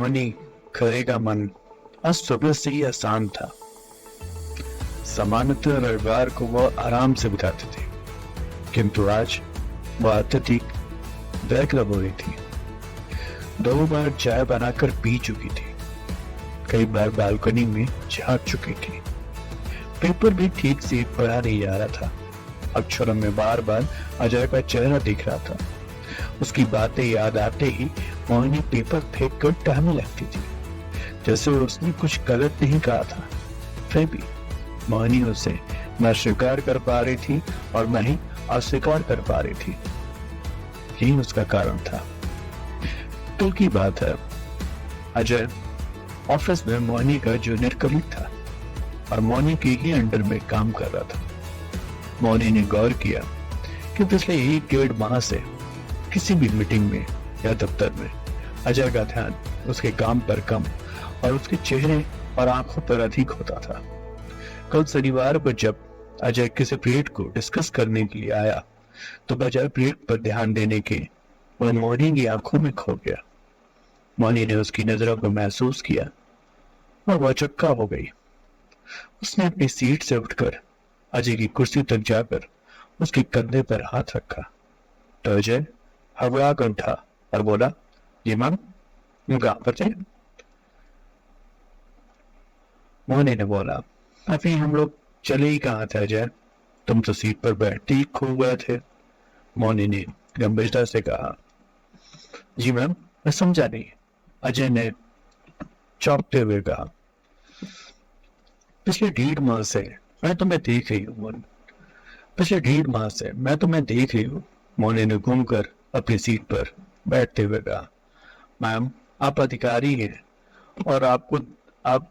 मोहिनी खरे का मन आज सुबह से ही आसान था। सामान्यतः रविवार को वह आराम से बिताते थे, किंतु आज वह अत्यधिक व्यग्र हो रही थी। 2 बार चाय बनाकर पी चुकी थी, कई बार बालकनी में झांक चुकी थी। पेपर भी ठीक से पढ़ा नहीं जा रहा था। अक्षरों में बार बार अजय का चेहरा दिख रहा था। उसकी बातें याद आते ही मोहिनी पेपर फेंक कर टहलने लगती थी, जैसे उसने कुछ गलत नहीं कहा था। फिर भी मोहिनी उसे न स्वीकार कर पा रही थी और न ही अस्वीकार कर पा रही थी। यही उसका कारण था। कल की बात है, अजय ऑफिस में मोहिनी का जूनियर कलीग था और मोहिनी के ही अंडर में काम कर रहा था। मोहिनी ने गौर किया कि पिछले 1-1.5 माह से किसी भी मीटिंग में या दफ्तर में अजय का ध्यान उसके काम पर कम और उसके चेहरे और आंखों पर अधिक होता था। कल शनिवार को जब अजय किसी पीरियड को डिस्कस करने के लिए आया तो बजाय पीरियड पर ध्यान देने के वह मोहिनी की आंखों में खो गया। मोहिनी ने उसकी नजरों को महसूस किया और वह चक्का हो गई। उसने अपनी सीट से उठकर अजय की कुर्सी तक जाकर उसके कंधे पर हाथ रखा तो अजय हवा कर उठा और बोला, जी मैम, कहाँ पर थे? मोहिनी ने बोला, अभी हम लोग चले ही कहाँ थे अजय, तुम तो सीट पर बैठते ही खो गए थे। मोहिनी ने गंभीरता से कहा, जी मैम, मैं समझा नहीं। अजय ने चौंकते हुए कहा, पिछले 1.5 माह से मैं तुम्हें देख रही हूँ मोहन, पिछले 1.5 माह से मैं तुम्हें देख रही हूँ। मोहिनी ने घूमकर अपनी सीट पर बैठते हुए कहा, मैम, आप अधिकारी हैं और आप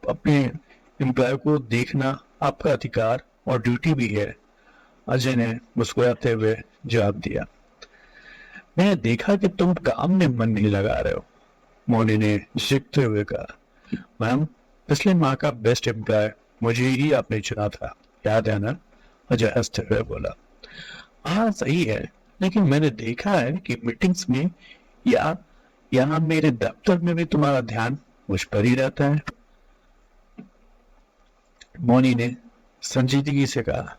अपने एम्प्लॉय को देखना आपका अधिकार और ड्यूटी भी है। अजय ने मुस्कुराते हुए जवाब दिया, मैंने देखा कि तुम काम में मन नहीं लगा रहे हो। मोहिनी ने झिकते हुए कहा, मैम, पिछले माह का बेस्ट एम्प्लॉय मुझे ही आपने चुना था, याद है ना? अजय हंसते हुए बोला, हाँ सही है, लेकिन मैंने देखा है कि मीटिंग्स में या यहाँ मेरे दफ्तर में भी तुम्हारा ध्यान मुझ पर ही रहता है। मोहिनी ने संजीदगी से कहा।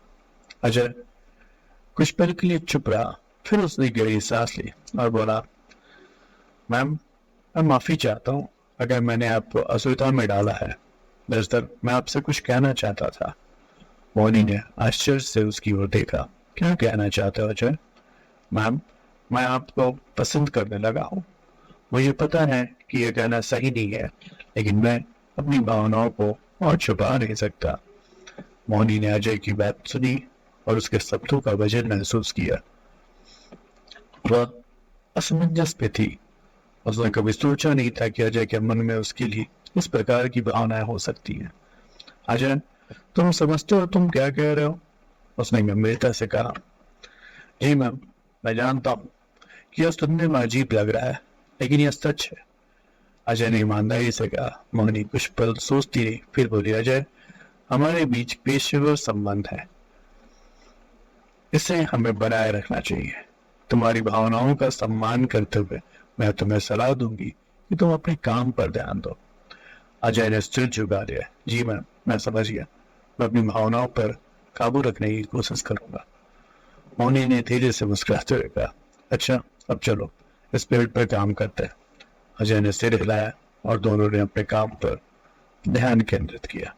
अजय कुछ पल के लिए चुप रहा, फिर उसने गहरी सांस ली और बोला, मैम, मैं माफी चाहता हूँ अगर मैंने आपको असुविधा में डाला है। दरअसल मैं आपसे कुछ कहना चाहता था। मोहिनी ने आश्चर्य से उसकी ओर देखा, क्या कहना चाहते हो अजय? मैम, मैं आपको पसंद करने लगा हूँ। मुझे पता है कि यह कहना सही नहीं है, लेकिन मैं अपनी भावनाओं को और छुपा नहीं सकता। मोहिनी ने अजय की बात सुनी और उसके शब्दों का वजन महसूस किया। वह असमंजस में थी। उसने कभी सोचा नहीं था कि अजय के मन में उसके लिए इस प्रकार की भावनाएं हो सकती हैं। अजय, तुम समझते हो तुम क्या कह रहे हो? उसने गंभीरता से कहा। जी मैम, मैं जानता हूँ कि यह सुनने में अजीब लग रहा है, लेकिन यह सच है। अजय ने ईमानदारी से कहा। मोहिनी कुछ पल सोचती रही, फिर बोली, अजय, हमारे बीच पेशेवर संबंध है, इसे हमें बनाए रखना चाहिए। तुम्हारी भावनाओं का सम्मान करते हुए मैं तुम्हें सलाह दूंगी कि तुम अपने काम पर ध्यान दो। अजय ने सिर झुका दिया। जी मैम, मैं समझ गया, मैं अपनी भावनाओं पर काबू रखने की कोशिश करूंगा। मोहिनी ने धीरे से मुस्कुराते हुए कहा, अच्छा, अब चलो इस पेड़ पर काम करते हैं। अजय ने सिर हिलाया और दोनों ने अपने काम पर ध्यान केंद्रित किया।